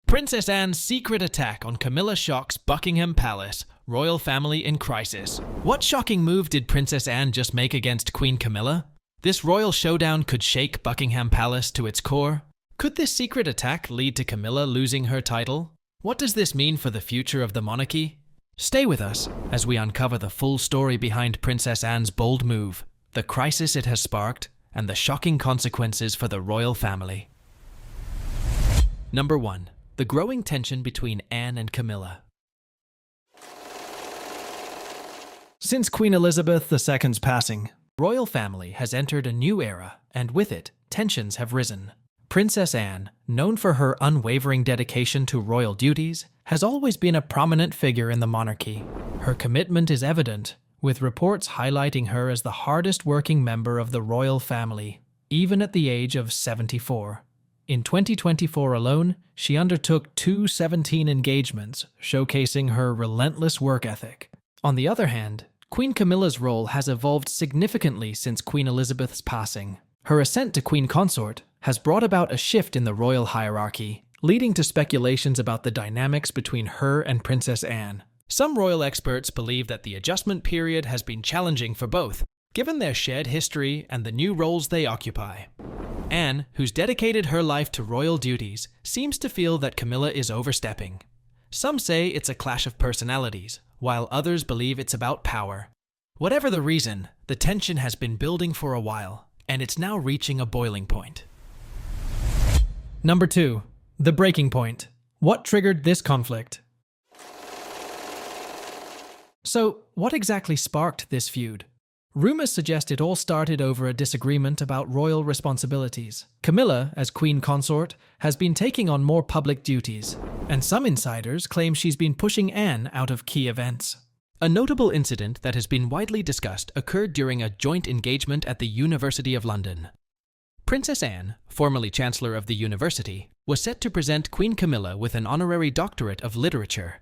Princess Anne's secret attack on Camilla shocks Buckingham Palace, royal family in crisis. What shocking move did Princess Anne just make against Queen Camilla? This royal showdown could shake Buckingham Palace to its core. Could this secret attack lead to Camilla losing her title? What does this mean for the future of the monarchy? Stay with us as we uncover the full story behind Princess Anne's bold move, the crisis it has sparked, and the shocking consequences for the royal family. Number 1. The growing tension between Anne and Camilla. Since Queen Elizabeth II's passing, the royal family has entered a new era, and with it, tensions have risen. Princess Anne, known for her unwavering dedication to royal duties, has always been a prominent figure in the monarchy. Her commitment is evident, with reports highlighting her as the hardest-working member of the royal family, even at the age of 74. In 2024 alone, she undertook 17 engagements, showcasing her relentless work ethic. On the other hand, Queen Camilla's role has evolved significantly since Queen Elizabeth's passing. Her ascent to Queen Consort has brought about a shift in the royal hierarchy, leading to speculations about the dynamics between her and Princess Anne. Some royal experts believe that the adjustment period has been challenging for both, given their shared history and the new roles they occupy. Anne, who's dedicated her life to royal duties, seems to feel that Camilla is overstepping. Some say it's a clash of personalities, while others believe it's about power. Whatever the reason, the tension has been building for a while, and it's now reaching a boiling point. Number 2. The breaking point. What triggered this conflict? So, what exactly sparked this feud? Rumors suggest it all started over a disagreement about royal responsibilities. Camilla, as Queen Consort, has been taking on more public duties, and some insiders claim she's been pushing Anne out of key events. A notable incident that has been widely discussed occurred during a joint engagement at the University of London. Princess Anne, formerly Chancellor of the University, was set to present Queen Camilla with an honorary doctorate of literature.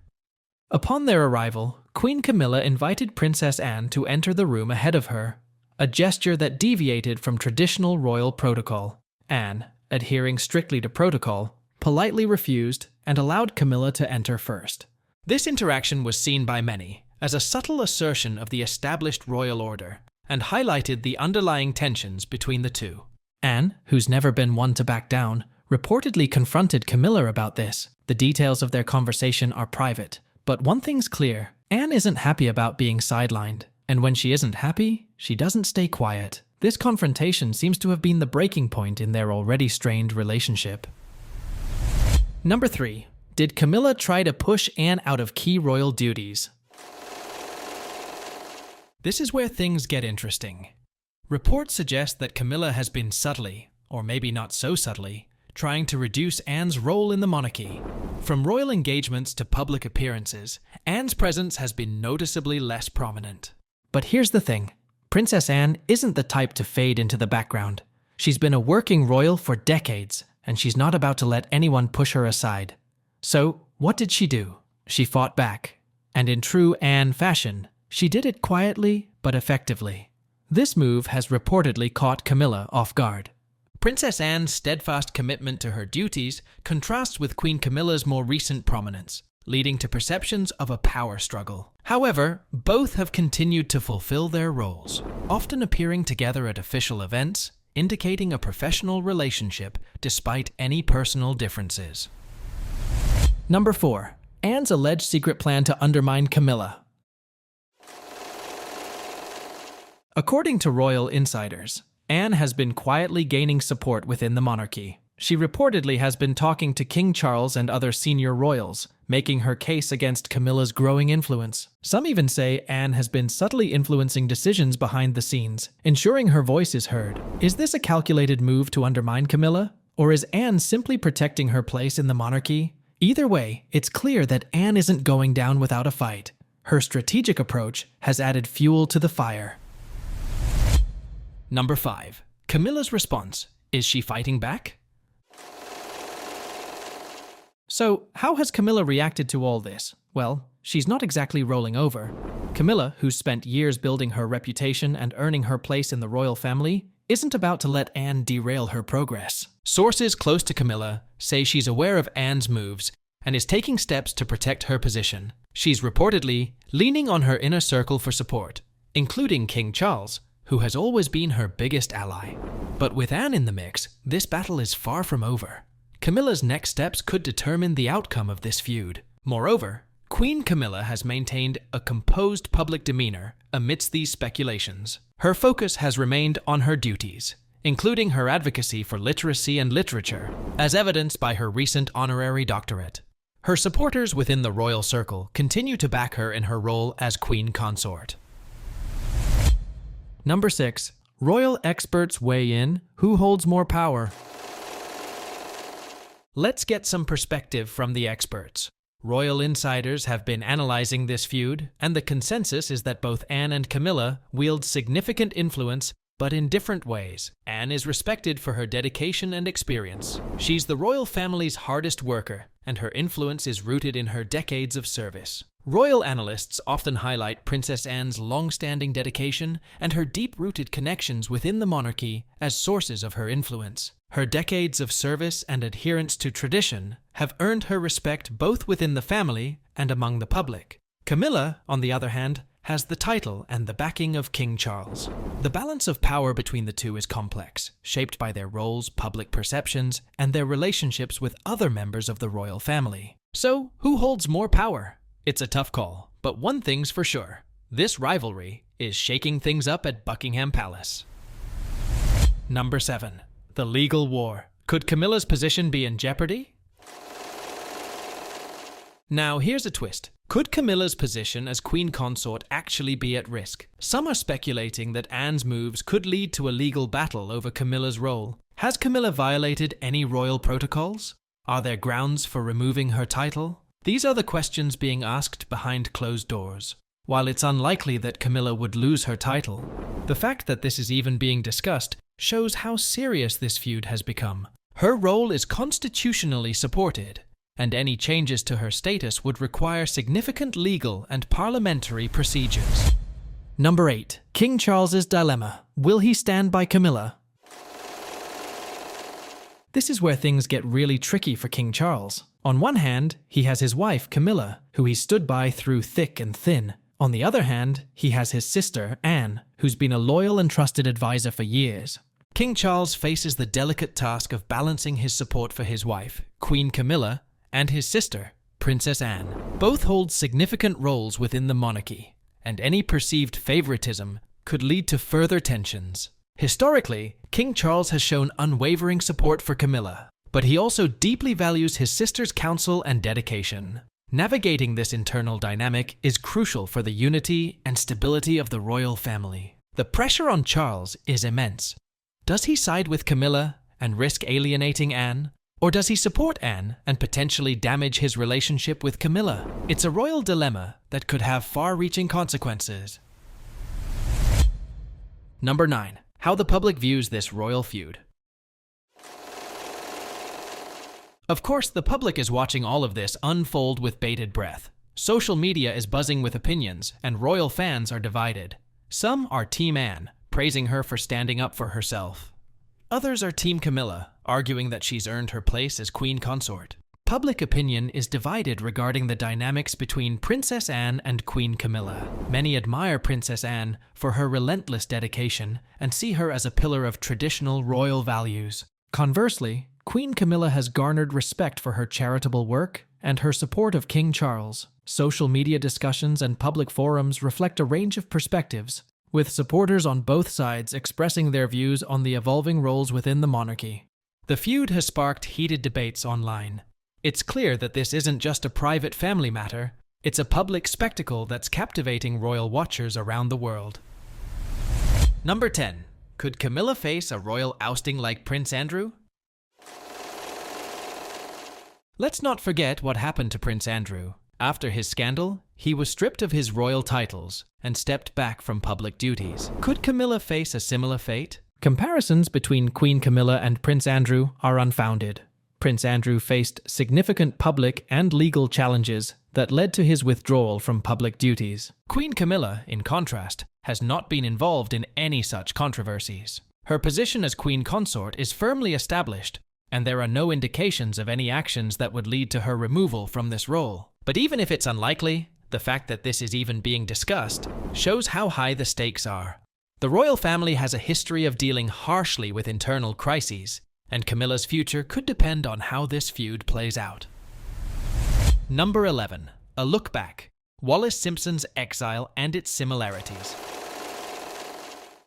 Upon their arrival, Queen Camilla invited Princess Anne to enter the room ahead of her, a gesture that deviated from traditional royal protocol. Anne, adhering strictly to protocol, politely refused and allowed Camilla to enter first. This interaction was seen by many as a subtle assertion of the established royal order and highlighted the underlying tensions between the two. Anne, who's never been one to back down, reportedly confronted Camilla about this. The details of their conversation are private, but one thing's clear. Anne isn't happy about being sidelined, and when she isn't happy, she doesn't stay quiet. This confrontation seems to have been the breaking point in their already strained relationship. Number 3. Did Camilla try to push Anne out of key royal duties? This is where things get interesting. Reports suggest that Camilla has been subtly, or maybe not so subtly, trying to reduce Anne's role in the monarchy. From royal engagements to public appearances, Anne's presence has been noticeably less prominent. But here's the thing. Princess Anne isn't the type to fade into the background. She's been a working royal for decades, and she's not about to let anyone push her aside. So, what did she do? She fought back. And in true Anne fashion, she did it quietly but effectively. This move has reportedly caught Camilla off guard. Princess Anne's steadfast commitment to her duties contrasts with Queen Camilla's more recent prominence, leading to perceptions of a power struggle. However, both have continued to fulfill their roles, often appearing together at official events, indicating a professional relationship despite any personal differences. Number 4. Anne's alleged secret plan to undermine Camilla. According to royal insiders, Anne has been quietly gaining support within the monarchy. She reportedly has been talking to King Charles and other senior royals, making her case against Camilla's growing influence. Some even say Anne has been subtly influencing decisions behind the scenes, ensuring her voice is heard. Is this a calculated move to undermine Camilla? Or is Anne simply protecting her place in the monarchy? Either way, it's clear that Anne isn't going down without a fight. Her strategic approach has added fuel to the fire. Number 5. Camilla's response. Is she fighting back? So, how has Camilla reacted to all this? Well, she's not exactly rolling over. Camilla, who's spent years building her reputation and earning her place in the royal family, isn't about to let Anne derail her progress. Sources close to Camilla say she's aware of Anne's moves and is taking steps to protect her position. She's reportedly leaning on her inner circle for support, including King Charles, who has always been her biggest ally. But with Anne in the mix, this battle is far from over. Camilla's next steps could determine the outcome of this feud. Moreover, Queen Camilla has maintained a composed public demeanor amidst these speculations. Her focus has remained on her duties, including her advocacy for literacy and literature, as evidenced by her recent honorary doctorate. Her supporters within the royal circle continue to back her in her role as queen consort. Number 6. Royal experts weigh in. Who holds more power? Let's get some perspective from the experts. Royal insiders have been analyzing this feud, and the consensus is that both Anne and Camilla wield significant influence, but in different ways. Anne is respected for her dedication and experience. She's the royal family's hardest worker, and her influence is rooted in her decades of service. Royal analysts often highlight Princess Anne's long-standing dedication and her deep-rooted connections within the monarchy as sources of her influence. Her decades of service and adherence to tradition have earned her respect both within the family and among the public. Camilla, on the other hand, has the title and the backing of King Charles. The balance of power between the two is complex, shaped by their roles, public perceptions, and their relationships with other members of the royal family. So, who holds more power? It's a tough call, but one thing's for sure. This rivalry is shaking things up at Buckingham Palace. Number 7. The legal war. Could Camilla's position be in jeopardy? Now, here's a twist. Could Camilla's position as queen consort actually be at risk? Some are speculating that Anne's moves could lead to a legal battle over Camilla's role. Has Camilla violated any royal protocols? Are there grounds for removing her title? These are the questions being asked behind closed doors. While it's unlikely that Camilla would lose her title, the fact that this is even being discussed shows how serious this feud has become. Her role is constitutionally supported, and any changes to her status would require significant legal and parliamentary procedures. Number 8. King Charles's dilemma. Will he stand by Camilla? This is where things get really tricky for King Charles. On one hand, he has his wife, Camilla, who he stood by through thick and thin. On the other hand, he has his sister, Anne, who's been a loyal and trusted advisor for years. King Charles faces the delicate task of balancing his support for his wife, Queen Camilla, and his sister, Princess Anne. Both hold significant roles within the monarchy, and any perceived favoritism could lead to further tensions. Historically, King Charles has shown unwavering support for Camilla, but he also deeply values his sister's counsel and dedication. Navigating this internal dynamic is crucial for the unity and stability of the royal family. The pressure on Charles is immense. Does he side with Camilla and risk alienating Anne? Or does he support Anne and potentially damage his relationship with Camilla? It's a royal dilemma that could have far-reaching consequences. Number 9. How the public views this royal feud. Of course, the public is watching all of this unfold with bated breath. Social media is buzzing with opinions, and royal fans are divided. Some are Team Anne, praising her for standing up for herself. Others are Team Camilla, arguing that she's earned her place as queen consort. Public opinion is divided regarding the dynamics between Princess Anne and Queen Camilla. Many admire Princess Anne for her relentless dedication and see her as a pillar of traditional royal values. Conversely, Queen Camilla has garnered respect for her charitable work and her support of King Charles. Social media discussions and public forums reflect a range of perspectives, with supporters on both sides expressing their views on the evolving roles within the monarchy. The feud has sparked heated debates online. It's clear that this isn't just a private family matter, it's a public spectacle that's captivating royal watchers around the world. Number 10. Could Camilla face a royal ousting like Prince Andrew? Let's not forget what happened to Prince Andrew. After his scandal, he was stripped of his royal titles and stepped back from public duties. Could Camilla face a similar fate? Comparisons between Queen Camilla and Prince Andrew are unfounded. Prince Andrew faced significant public and legal challenges that led to his withdrawal from public duties. Queen Camilla, in contrast, has not been involved in any such controversies. Her position as queen consort is firmly established, and there are no indications of any actions that would lead to her removal from this role. But even if it's unlikely, the fact that this is even being discussed shows how high the stakes are. The royal family has a history of dealing harshly with internal crises, and Camilla's future could depend on how this feud plays out. Number 11. A look back. Wallis Simpson's exile and its similarities.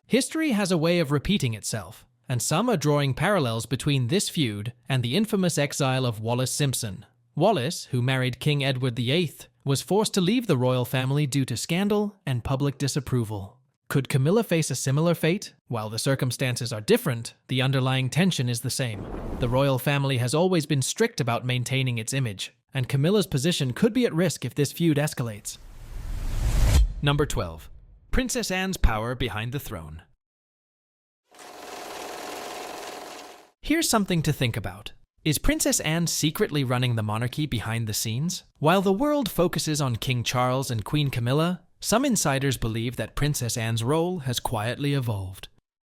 History has a way of repeating itself, and some are drawing parallels between this feud and the infamous exile of Wallis Simpson. Wallis, who married King Edward VIII, was forced to leave the royal family due to scandal and public disapproval. Could Camilla face a similar fate? While the circumstances are different, the underlying tension is the same. The royal family has always been strict about maintaining its image, and Camilla's position could be at risk if this feud escalates. Number 12. Princess Anne's power behind the throne. Here's something to think about. Is Princess Anne secretly running the monarchy behind the scenes? While the world focuses on King Charles and Queen Camilla, some insiders believe that Princess Anne's role has quietly evolved.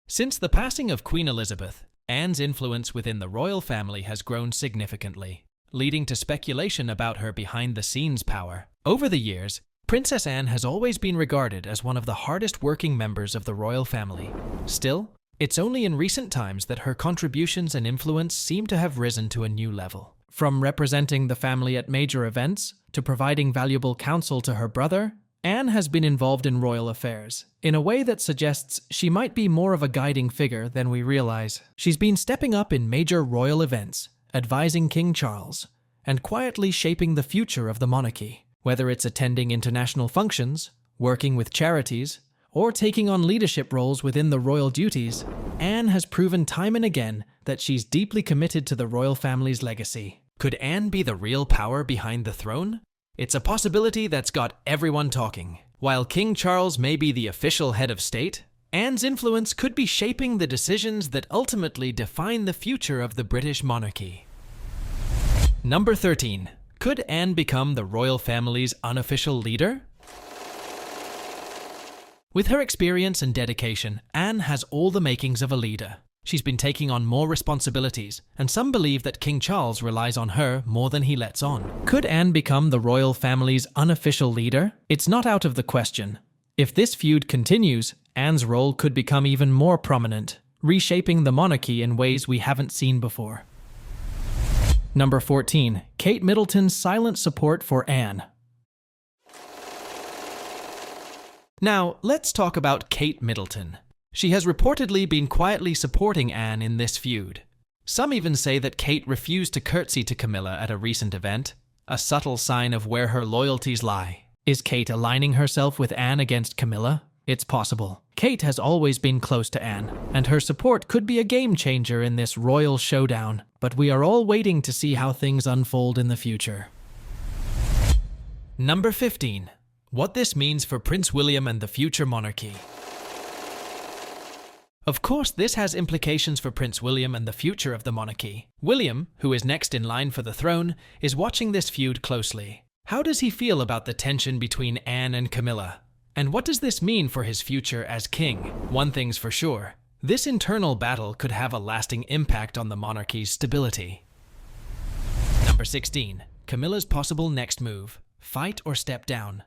Since the passing of Queen Elizabeth, Anne's influence within the royal family has grown significantly, leading to speculation about her behind-the-scenes power. Over the years, Princess Anne has always been regarded as one of the hardest-working members of the royal family. Still, it's only in recent times that her contributions and influence seem to have risen to a new level. From representing the family at major events to providing valuable counsel to her brother, Anne has been involved in royal affairs in a way that suggests she might be more of a guiding figure than we realize. She's been stepping up in major royal events, advising King Charles, and quietly shaping the future of the monarchy. Whether it's attending international functions, working with charities, or taking on leadership roles within the royal duties, Anne has proven time and again that she's deeply committed to the royal family's legacy. Could Anne be the real power behind the throne? It's a possibility that's got everyone talking. While King Charles may be the official head of state, Anne's influence could be shaping the decisions that ultimately define the future of the British monarchy. Number 13. Could Anne become the royal family's unofficial leader? With her experience and dedication, Anne has all the makings of a leader. She's been taking on more responsibilities, and some believe that King Charles relies on her more than he lets on. Could Anne become the royal family's unofficial leader? It's not out of the question. If this feud continues, Anne's role could become even more prominent, reshaping the monarchy in ways we haven't seen before. Number 14. Kate Middleton's silent support for Anne. Now, let's talk about Kate Middleton. She has reportedly been quietly supporting Anne in this feud. Some even say that Kate refused to curtsy to Camilla at a recent event, a subtle sign of where her loyalties lie. Is Kate aligning herself with Anne against Camilla? It's possible. Kate has always been close to Anne, and her support could be a game changer in this royal showdown, but we are all waiting to see how things unfold in the future. Number 15. What this means for Prince William and the future monarchy. Of course, this has implications for Prince William and the future of the monarchy. William, who is next in line for the throne, is watching this feud closely. How does he feel about the tension between Anne and Camilla? And what does this mean for his future as king? One thing's for sure, this internal battle could have a lasting impact on the monarchy's stability. Number 16. Camilla's possible next move. Fight or step down.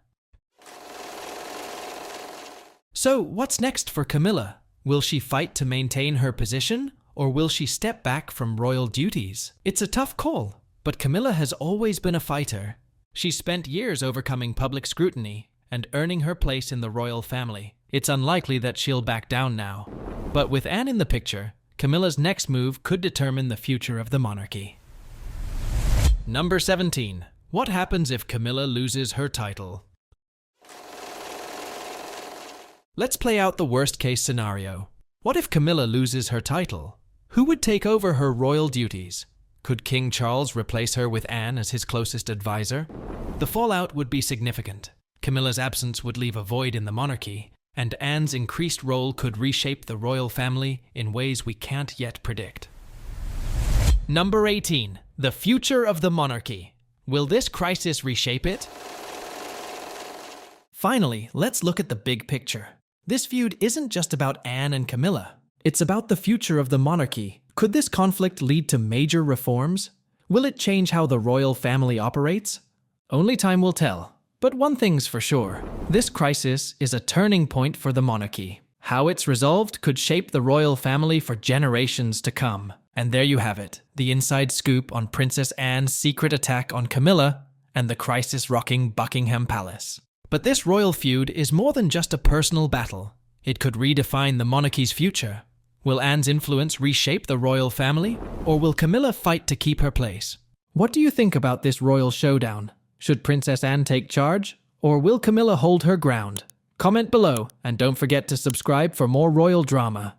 So, what's next for Camilla? Will she fight to maintain her position, or will she step back from royal duties? It's a tough call, but Camilla has always been a fighter. She's spent years overcoming public scrutiny and earning her place in the royal family. It's unlikely that she'll back down now. But with Anne in the picture, Camilla's next move could determine the future of the monarchy. Number 17. What happens if Camilla loses her title? Let's play out the worst-case scenario. What if Camilla loses her title? Who would take over her royal duties? Could King Charles replace her with Anne as his closest advisor? The fallout would be significant. Camilla's absence would leave a void in the monarchy, and Anne's increased role could reshape the royal family in ways we can't yet predict. Number 18. The future of the monarchy. Will this crisis reshape it? Finally, let's look at the big picture. This feud isn't just about Anne and Camilla. It's about the future of the monarchy. Could this conflict lead to major reforms? Will it change how the royal family operates? Only time will tell. But one thing's for sure. This crisis is a turning point for the monarchy. How it's resolved could shape the royal family for generations to come. And there you have it, the inside scoop on Princess Anne's secret attack on Camilla and the crisis-rocking Buckingham Palace. But this royal feud is more than just a personal battle. It could redefine the monarchy's future. Will Anne's influence reshape the royal family, or will Camilla fight to keep her place? What do you think about this royal showdown? Should Princess Anne take charge, or will Camilla hold her ground? Comment below, and don't forget to subscribe for more royal drama.